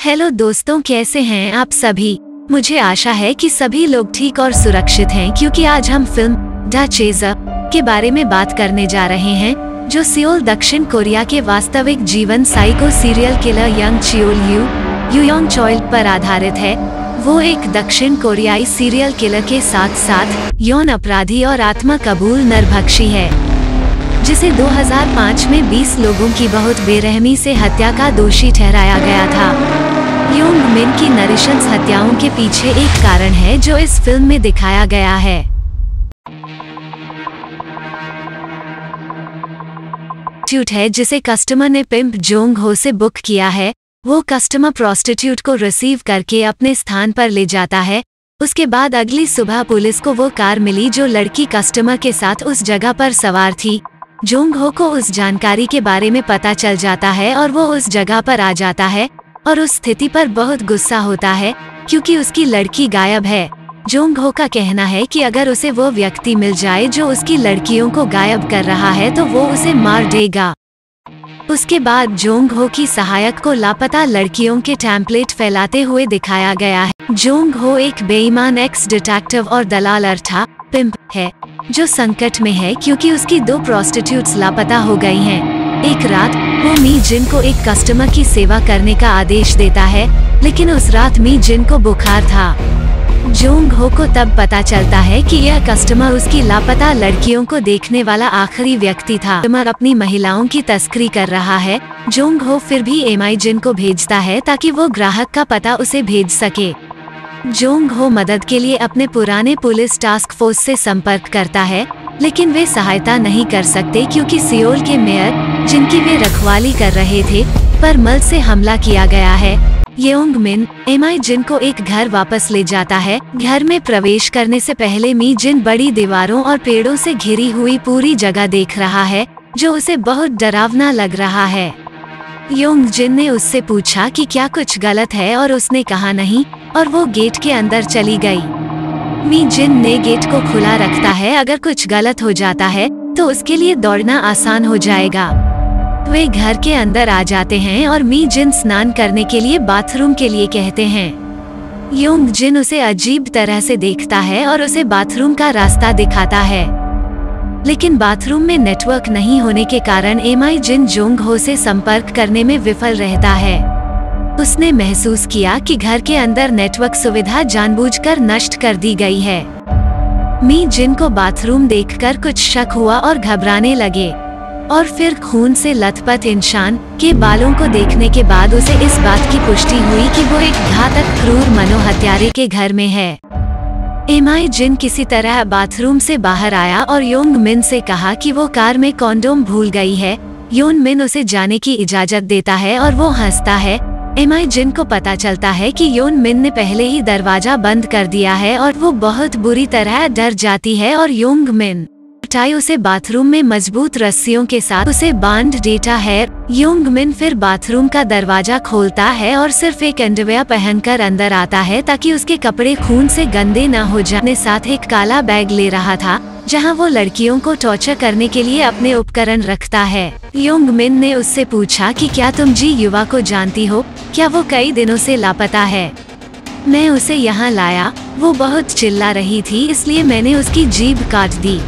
Hello दोस्तों, कैसे हैं आप सभी। मुझे आशा है कि सभी लोग ठीक और सुरक्षित हैं, क्योंकि आज हम फिल्म द चेज़र के बारे में बात करने जा रहे हैं, जो सियोल दक्षिण कोरिया के वास्तविक जीवन साइको सीरियल किलर यंग चियोल युयोंग चॉइल पर आधारित है। वो एक दक्षिण कोरियाई सीरियल किलर के साथ साथ यौन अपराधी और आत्मा कबूल नरभक्षी है, जिसे 2005 में 20 लोगों की बहुत बेरहमी से हत्या का दोषी ठहराया गया था। योंग मिन की नृशंस हत्याओं के पीछे एक कारण है जो इस फिल्म में दिखाया गया है। प्रोस्टिट्यूट है जिसे कस्टमर ने पिम्प जोंग हो से बुक किया है। वो कस्टमर प्रोस्टिट्यूट को रिसीव करके अपने स्थान पर ले जाता है। उसके बाद अगली सुबह पुलिस को वो कार मिली जो लड़की कस्टमर के साथ उस जगह पर सवार थी। जोंग हो को उस जानकारी के बारे में पता चल जाता है और वो उस जगह पर आ जाता है और उस स्थिति पर बहुत गुस्सा होता है क्योंकि उसकी लड़की गायब है। जोंग हो का कहना है कि अगर उसे वो व्यक्ति मिल जाए जो उसकी लड़कियों को गायब कर रहा है तो वो उसे मार देगा। उसके बाद जोंग हो की सहायक को लापता लड़कियों के टेम्पलेट फैलाते हुए दिखाया गया है। जोंग हो एक बेईमान एक्स डिटेक्टिव और दलाल अर्थात पिम्प है जो संकट में है क्योंकि उसकी 2 प्रोस्टिट्यूट्स लापता हो गई हैं। एक रात वो मी जिन को एक कस्टमर की सेवा करने का आदेश देता है, लेकिन उस रात मी जिन को बुखार था। जोंग हो को तब पता चलता है कि यह कस्टमर उसकी लापता लड़कियों को देखने वाला आखिरी व्यक्ति था। कस्टमर अपनी महिलाओं की तस्करी कर रहा है। जोंग हो फिर भी एमी जिन को भेजता है ताकि वो ग्राहक का पता उसे भेज सके। जोंग हो मदद के लिए अपने पुराने पुलिस टास्क फोर्स से संपर्क करता है, लेकिन वे सहायता नहीं कर सकते क्योंकि सियोल के मेयर, जिनकी वे रखवाली कर रहे थे, पर मल से हमला किया गया है। योंग मिन एमी जिन को एक घर वापस ले जाता है। घर में प्रवेश करने से पहले मी जिन बड़ी दीवारों और पेड़ों से घिरी हुई पूरी जगह देख रहा है, जो उसे बहुत डरावना लग रहा है। योंग जिन ने उससे पूछा कि क्या कुछ गलत है और उसने कहा नहीं, और वो गेट के अंदर चली गई। मी जिन ने गेट को खुला रखता है, अगर कुछ गलत हो जाता है तो उसके लिए दौड़ना आसान हो जाएगा। वे घर के अंदर आ जाते हैं और मी जिन स्नान करने के लिए बाथरूम के लिए कहते हैं। योंग जिन उसे अजीब तरह से देखता है और उसे बाथरूम का रास्ता दिखाता है, लेकिन बाथरूम में नेटवर्क नहीं होने के कारण एमी जिन जोंग हो से संपर्क करने में विफल रहता है। उसने महसूस किया कि घर के अंदर नेटवर्क सुविधा जानबूझकर नष्ट कर दी गई है। मी जिन को बाथरूम देखकर कुछ शक हुआ और घबराने लगे, और फिर खून से लथपथ इंसान के बालों को देखने के बाद उसे इस बात की पुष्टि हुई कि वो एक घातक क्रूर मनोहत्यारे के घर में है। एमी जिन किसी तरह बाथरूम से बाहर आया और योंग मिन से कहा कि वो कार में कॉन्डोम भूल गई है। योंग मिन उसे जाने की इजाजत देता है और वो हंसता है। एमी जिन को पता चलता है कि योंग मिन ने पहले ही दरवाजा बंद कर दिया है और वो बहुत बुरी तरह डर जाती है और योंग मिन उसे बाथरूम में मजबूत रस्सियों के साथ उसे बांध देता है। योंग मिन फिर बाथरूम का दरवाजा खोलता है और सिर्फ एक अंडरवेयर पहनकर अंदर आता है ताकि उसके कपड़े खून से गंदे न हो जाए। अपने साथ एक काला बैग ले रहा था जहां वो लड़कियों को टॉर्चर करने के लिए अपने उपकरण रखता है। योंग मिन ने उससे पूछा कि क्या तुम जी युवा को जानती हो, क्या वो कई दिनों से लापता है। मैं उसे यहाँ लाया, वो बहुत चिल्ला रही थी इसलिए मैंने उसकी जीभ काट दी।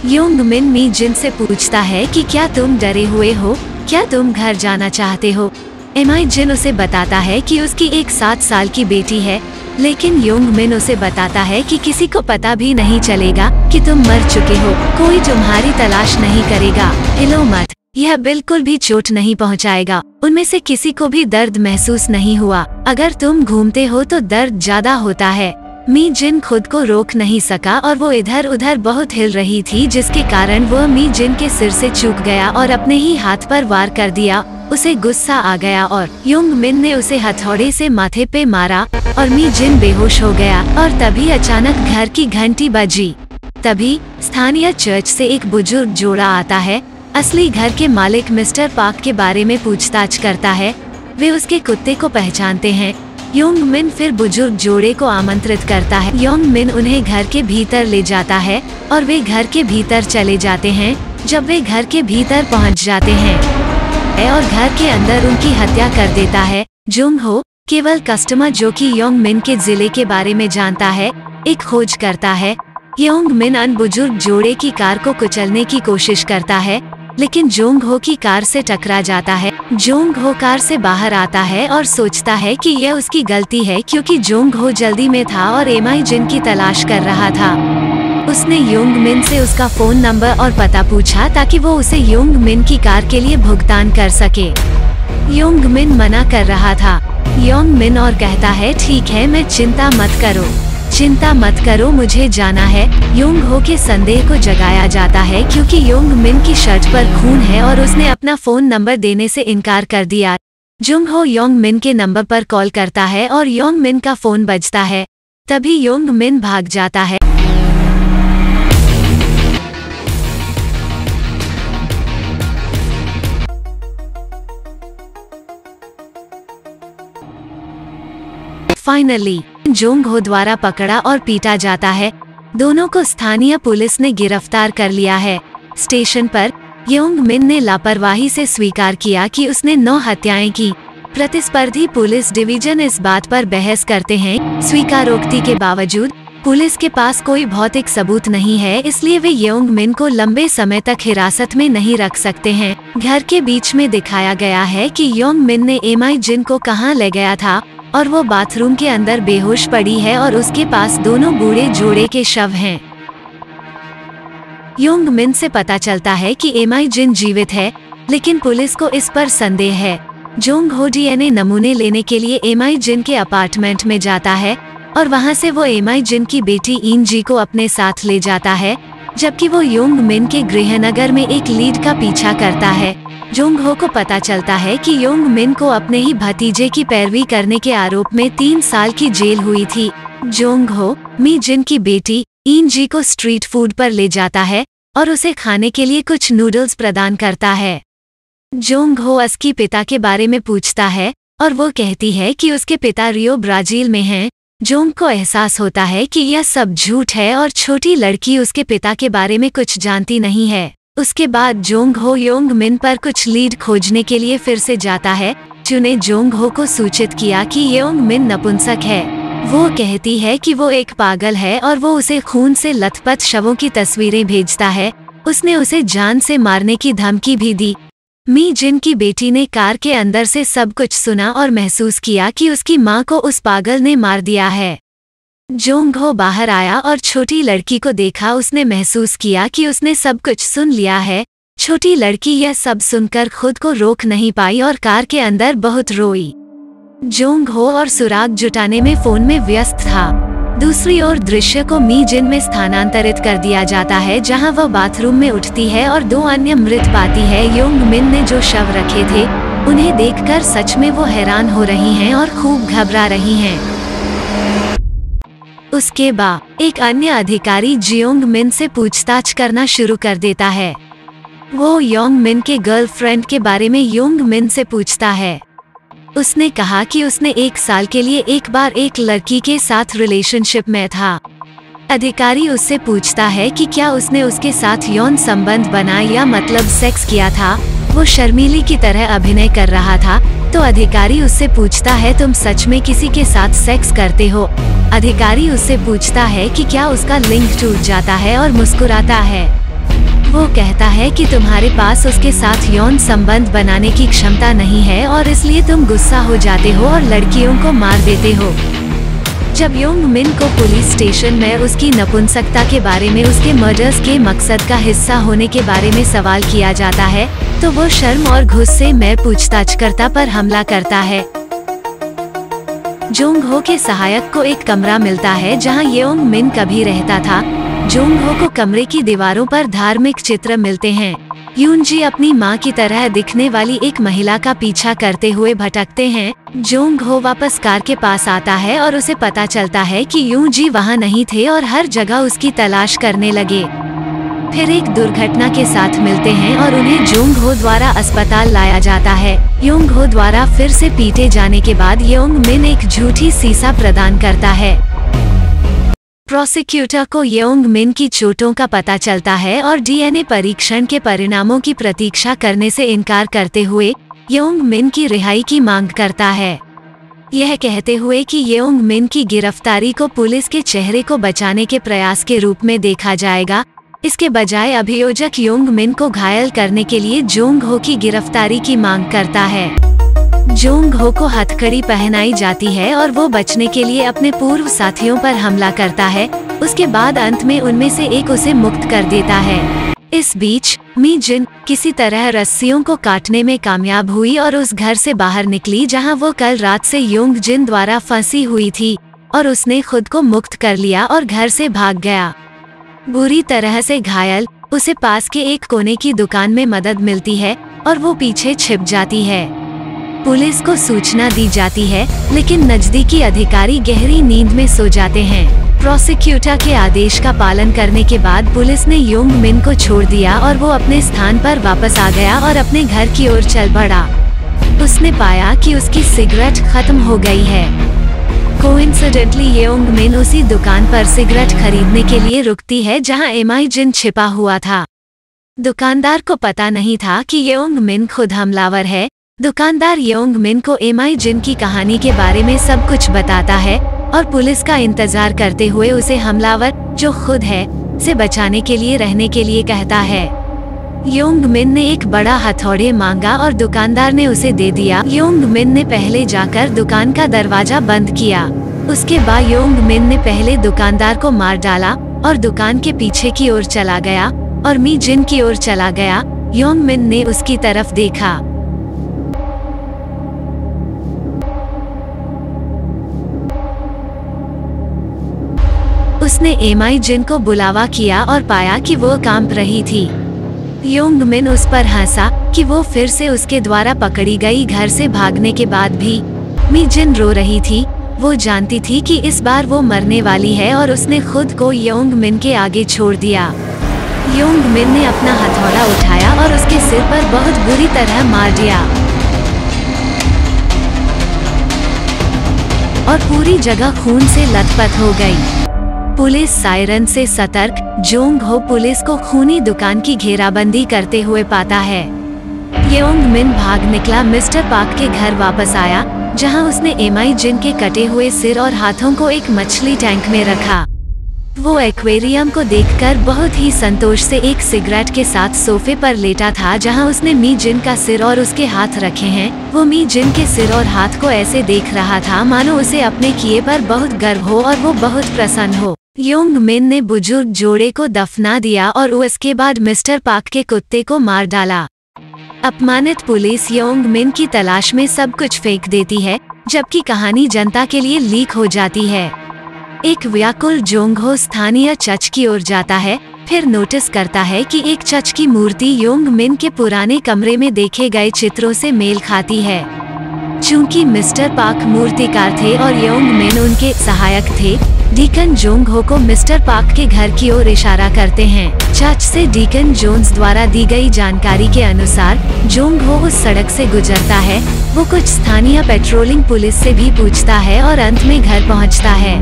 योंग मिन मी जिन से पूछता है कि क्या तुम डरे हुए हो, क्या तुम घर जाना चाहते हो। एमी जिन उसे बताता है कि उसकी एक 7 साल की बेटी है, लेकिन योंग मिन उसे बताता है कि किसी को पता भी नहीं चलेगा कि तुम मर चुके हो, कोई तुम्हारी तलाश नहीं करेगा, हिलो मत, यह बिल्कुल भी चोट नहीं पहुंचाएगा। उनमें से किसी को भी दर्द महसूस नहीं हुआ, अगर तुम घूमते हो तो दर्द ज्यादा होता है। मी जिन खुद को रोक नहीं सका और वो इधर उधर बहुत हिल रही थी, जिसके कारण वो मी जिन के सिर से चूक गया और अपने ही हाथ पर वार कर दिया। उसे गुस्सा आ गया और योंग मिन ने उसे हथौड़े से माथे पे मारा और मी जिन बेहोश हो गया। और तभी अचानक घर की घंटी बजी। तभी स्थानीय चर्च से एक बुजुर्ग जोड़ा आता है। असली घर के मालिक मिस्टर पार्क के बारे में पूछताछ करता है। वे उसके कुत्ते को पहचानते हैं। योंग मिन फिर बुजुर्ग जोड़े को आमंत्रित करता है। योंग मिन उन्हें घर के भीतर ले जाता है और वे घर के भीतर चले जाते हैं। जब वे घर के भीतर पहुंच जाते हैं और घर के अंदर उनकी हत्या कर देता है। जोंग हो केवल कस्टमर जो कि योंग मिन के जिले के बारे में जानता है, एक खोज करता है। योंग मिन अन बुजुर्ग जोड़े की कार को कुचलने की कोशिश करता है, लेकिन जोंग हो की कार से टकरा जाता है। जोंग हो कार से बाहर आता है और सोचता है कि यह उसकी गलती है क्योंकि जोंग हो जल्दी में था और एमाई जिन की तलाश कर रहा था। उसने योंग मिन से उसका फोन नंबर और पता पूछा ताकि वो उसे योंग मिन की कार के लिए भुगतान कर सके। योंग मिन मना कर रहा था। योंग मिन और कहता है, ठीक है, मैं चिंता मत करो, मुझे जाना है। योंग हो के संदेह को जगाया जाता है क्योंकि योंग मिन की शर्ट पर खून है और उसने अपना फोन नंबर देने से इनकार कर दिया। जोंग हो योंग मिन के नंबर पर कॉल करता है और योंग मिन का फोन बजता है। तभी योंग मिन भाग जाता है। फाइनली जोंग हो द्वारा पकड़ा और पीटा जाता है। दोनों को स्थानीय पुलिस ने गिरफ्तार कर लिया है। स्टेशन पर योंग मिन ने लापरवाही से स्वीकार किया कि उसने 9 हत्याएं की। प्रतिस्पर्धी पुलिस डिवीजन इस बात पर बहस करते हैं। स्वीकारोक्ति के बावजूद पुलिस के पास कोई भौतिक सबूत नहीं है, इसलिए वे योंग मिन को लंबे समय तक हिरासत में नहीं रख सकते हैं। घर के बीच में दिखाया गया है कि योंग मिन ने एमाई जिन को कहां ले गया था और वो बाथरूम के अंदर बेहोश पड़ी है और उसके पास दोनों बूढ़े जोड़े के शव हैं। योंग मिन से पता चलता है कि एमाई जिन जीवित है, लेकिन पुलिस को इस पर संदेह है। जोंग हो डीएनए नमूने लेने के लिए एमाई जिन के अपार्टमेंट में जाता है और वहां से वो एमाई जिन की बेटी इन जी को अपने साथ ले जाता है, जबकि वो योंग मिन के गृहनगर में एक लीड का पीछा करता है। जोंग हो को पता चलता है कि योंग मिन को अपने ही भतीजे की पैरवी करने के आरोप में 3 साल की जेल हुई थी। जोंग हो मी जिन की बेटी इन जी को स्ट्रीट फूड पर ले जाता है और उसे खाने के लिए कुछ नूडल्स प्रदान करता है। जोंग हो उसके पिता के बारे में पूछता है और वो कहती है कि उसके पिता रियो ब्राजील में हैं। जोंग को एहसास होता है कि यह सब झूठ है और छोटी लड़की उसके पिता के बारे में कुछ जानती नहीं है। उसके बाद जोंग हो योंग मिन पर कुछ लीड खोजने के लिए फिर से जाता है, जिन्हें जोंग हो को सूचित किया कि योंग मिन नपुंसक है। वो कहती है कि वो एक पागल है और वो उसे खून से लथपथ शवों की तस्वीरें भेजता है। उसने उसे जान से मारने की धमकी भी दी। मी जिन की बेटी ने कार के अंदर से सब कुछ सुना और महसूस किया कि उसकी माँ को उस पागल ने मार दिया है। जोंग हो बाहर आया और छोटी लड़की को देखा। उसने महसूस किया कि उसने सब कुछ सुन लिया है। छोटी लड़की यह सब सुनकर खुद को रोक नहीं पाई और कार के अंदर बहुत रोई। जोंग हो और सुराग जुटाने में फोन में व्यस्त था। दूसरी ओर दृश्य को मी जिन में स्थानांतरित कर दिया जाता है, जहां वह बाथरूम में उठती है और 2 अन्य मृत पाती है। योंग मिन ने जो शव रखे थे उन्हें देखकर सच में वो हैरान हो रही हैं और खूब घबरा रही हैं। उसके बाद एक अन्य अधिकारी जियोंग मिन से पूछताछ करना शुरू कर देता है। वो योंग मिन के गर्लफ्रेंड के बारे में योंग मिन से पूछता है। उसने कहा कि उसने 1 साल के लिए एक बार एक लड़की के साथ रिलेशनशिप में था। अधिकारी उससे पूछता है कि क्या उसने उसके साथ यौन संबंध बनाया या मतलब सेक्स किया था। वो शर्मीली की तरह अभिनय कर रहा था, तो अधिकारी उससे पूछता है, तुम सच में किसी के साथ सेक्स करते हो? अधिकारी उससे पूछता है कि क्या उसका लिंग टूट जाता है और मुस्कुराता है। वो कहता है कि तुम्हारे पास उसके साथ यौन संबंध बनाने की क्षमता नहीं है और इसलिए तुम गुस्सा हो जाते हो और लड़कियों को मार देते हो। जब योंग मिन को पुलिस स्टेशन में उसकी नपुंसकता के बारे में, उसके मर्डर्स के मकसद का हिस्सा होने के बारे में सवाल किया जाता है, तो वो शर्म और गुस्से में पूछताछकर्ता पर हमला करता है। जोंग हो के सहायक को एक कमरा मिलता है जहां योंग मिन कभी रहता था। जोंग हो को कमरे की दीवारों पर धार्मिक चित्र मिलते हैं। यून जी अपनी माँ की तरह दिखने वाली एक महिला का पीछा करते हुए भटकते हैं। जोंग हो वापस कार के पास आता है और उसे पता चलता है कि यून जी वहाँ नहीं थे और हर जगह उसकी तलाश करने लगे। फिर एक दुर्घटना के साथ मिलते हैं और उन्हें जोंग हो द्वारा अस्पताल लाया जाता है। योंग हो द्वारा फिर से पीटे जाने के बाद योंग मिन एक झूठी सीसा प्रदान करता है। प्रोसिक्यूटर को योंग मिन की चोटों का पता चलता है और डीएनए परीक्षण के परिणामों की प्रतीक्षा करने से इनकार करते हुए योंग मिन की रिहाई की मांग करता है। यह कहते हुए कि येओंग मिन की गिरफ्तारी को पुलिस के चेहरे को बचाने के प्रयास के रूप में देखा जाएगा। इसके बजाय अभियोजक योंग मिन को घायल करने के लिए जोंग हो की गिरफ्तारी की मांग करता है। जोंग हो को हथकड़ी पहनाई जाती है और वो बचने के लिए अपने पूर्व साथियों पर हमला करता है। उसके बाद अंत में उनमें से एक उसे मुक्त कर देता है। इस बीच मी जिन किसी तरह रस्सियों को काटने में कामयाब हुई और उस घर से बाहर निकली जहां वो कल रात से योंग जिन द्वारा फंसी हुई थी, और उसने खुद को मुक्त कर लिया और घर से भाग गया। बुरी तरह से घायल उसे पास के एक कोने की दुकान में मदद मिलती है और वो पीछे छिप जाती है। पुलिस को सूचना दी जाती है, लेकिन नजदीकी अधिकारी गहरी नींद में सो जाते हैं। प्रोसिक्यूटर के आदेश का पालन करने के बाद पुलिस ने योंग मिन को छोड़ दिया और वो अपने स्थान पर वापस आ गया और अपने घर की ओर चल पड़ा। उसने पाया कि उसकी सिगरेट खत्म हो गई है। कोइंसिडेंटली येओंग मिन उसी दुकान पर सिगरेट खरीदने के लिए रुकती है जहां एमाई जिन छिपा हुआ था। दुकानदार को पता नहीं था कि येओंग मिन खुद हमलावर है। दुकानदार येओंग मिन को एमाई जिन की कहानी के बारे में सब कुछ बताता है और पुलिस का इंतजार करते हुए उसे हमलावर, जो खुद है, से बचाने के लिए रहने के लिए कहता है। योंग मिन ने एक बड़ा हथौड़े मांगा और दुकानदार ने उसे दे दिया। योंग मिन ने पहले जाकर दुकान का दरवाजा बंद किया। उसके बाद योंग मिन ने पहले दुकानदार को मार डाला और दुकान के पीछे की ओर चला गया और मी जिन की ओर चला गया। योंग मिन ने उसकी तरफ देखा। उसने एमाई जिन को बुलावा किया और पाया कि वो कांप रही थी। योंग मिन उस पर हंसा कि वो फिर से उसके द्वारा पकड़ी गई। घर से भागने के बाद भी मी जिन रो रही थी। वो जानती थी कि इस बार वो मरने वाली है और उसने खुद को योंग मिन के आगे छोड़ दिया। योंग मिन ने अपना हथौड़ा उठाया और उसके सिर पर बहुत बुरी तरह मार दिया और पूरी जगह खून से लथपथ हो गई। पुलिस सायरन से सतर्क जोंग हो पुलिस को खूनी दुकान की घेराबंदी करते हुए पाता है। येओंग मिन भाग निकला। मिस्टर पाक के घर वापस आया, जहां उसने एमाई जिन के कटे हुए सिर और हाथों को एक मछली टैंक में रखा। वो एक्वेरियम को देखकर बहुत ही संतोष से एक सिगरेट के साथ सोफे पर लेटा था, जहां उसने मी जिन का सिर और उसके हाथ रखे हैं। वो मी जिन के सिर और हाथ को ऐसे देख रहा था मानो उसे अपने किए पर बहुत गर्व हो और वो बहुत प्रसन्न हो। योंग मिन ने बुजुर्ग जोड़े को दफना दिया और उसके बाद मिस्टर पाक के कुत्ते को मार डाला। अपमानित पुलिस योंग मिन की तलाश में सब कुछ फेंक देती है, जबकि कहानी जनता के लिए लीक हो जाती है। एक व्याकुल जोंग हो स्थानीय चर्च की ओर जाता है, फिर नोटिस करता है कि एक चर्च की मूर्ति योंग मिन के पुराने कमरे में देखे गए चित्रों से मेल खाती है। चूंकि मिस्टर पाक मूर्तिकार थे और योंग मिन उनके सहायक थे, डीकन जोंग हो को मिस्टर पाक के घर की ओर इशारा करते हैं। चर्च से डीकन जोन्स द्वारा दी गई जानकारी के अनुसार जोंग हो उस सड़क से गुजरता है। वो कुछ स्थानीय पेट्रोलिंग पुलिस से भी पूछता है और अंत में घर पहुंचता है।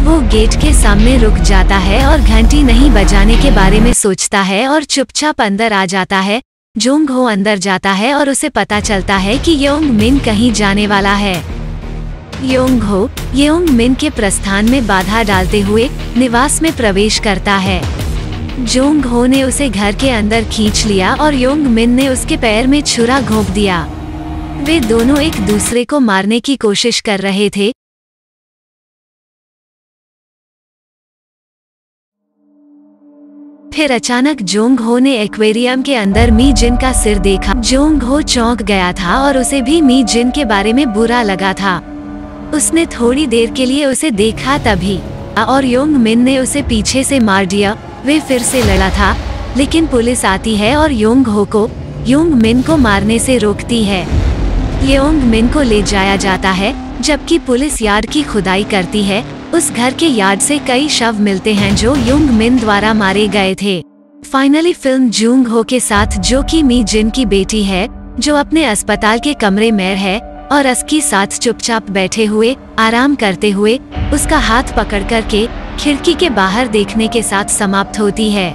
वो गेट के सामने रुक जाता है और घंटी नहीं बजाने के बारे में सोचता है और चुपचाप अंदर आ जाता है। जोंग हो अंदर जाता है और उसे पता चलता है कि योंग मिन कहीं जाने वाला है। योंग हो येओंग मिन के प्रस्थान में बाधा डालते हुए निवास में प्रवेश करता है। जोंग हो ने उसे घर के अंदर खींच लिया और योंग मिन ने उसके पैर में छुरा घोंप दिया। वे दोनों एक दूसरे को मारने की कोशिश कर रहे थे। फिर अचानक जोंग हो ने एक्वेरियम के अंदर मी जिन का सिर देखा। जोंग हो चौंक गया था और उसे भी मी जिन के बारे में बुरा लगा था। उसने थोड़ी देर के लिए उसे देखा तभी और योंग मिन ने उसे पीछे से मार दिया। वे फिर से लड़ा था, लेकिन पुलिस आती है और योंग हो को योंग मिन को मारने से रोकती है। योंग मिन को ले जाया जाता है, जबकि पुलिस यार्ड की खुदाई करती है। उस घर के यार्ड से कई शव मिलते हैं जो योंग मिन द्वारा मारे गए थे। फाइनली फिल्म जोंग हो के साथ, जो कि मी जिन की बेटी है, जो अपने अस्पताल के कमरे में है और उसके साथ चुपचाप बैठे हुए आराम करते हुए उसका हाथ पकड़ कर के खिड़की के बाहर देखने के साथ समाप्त होती है।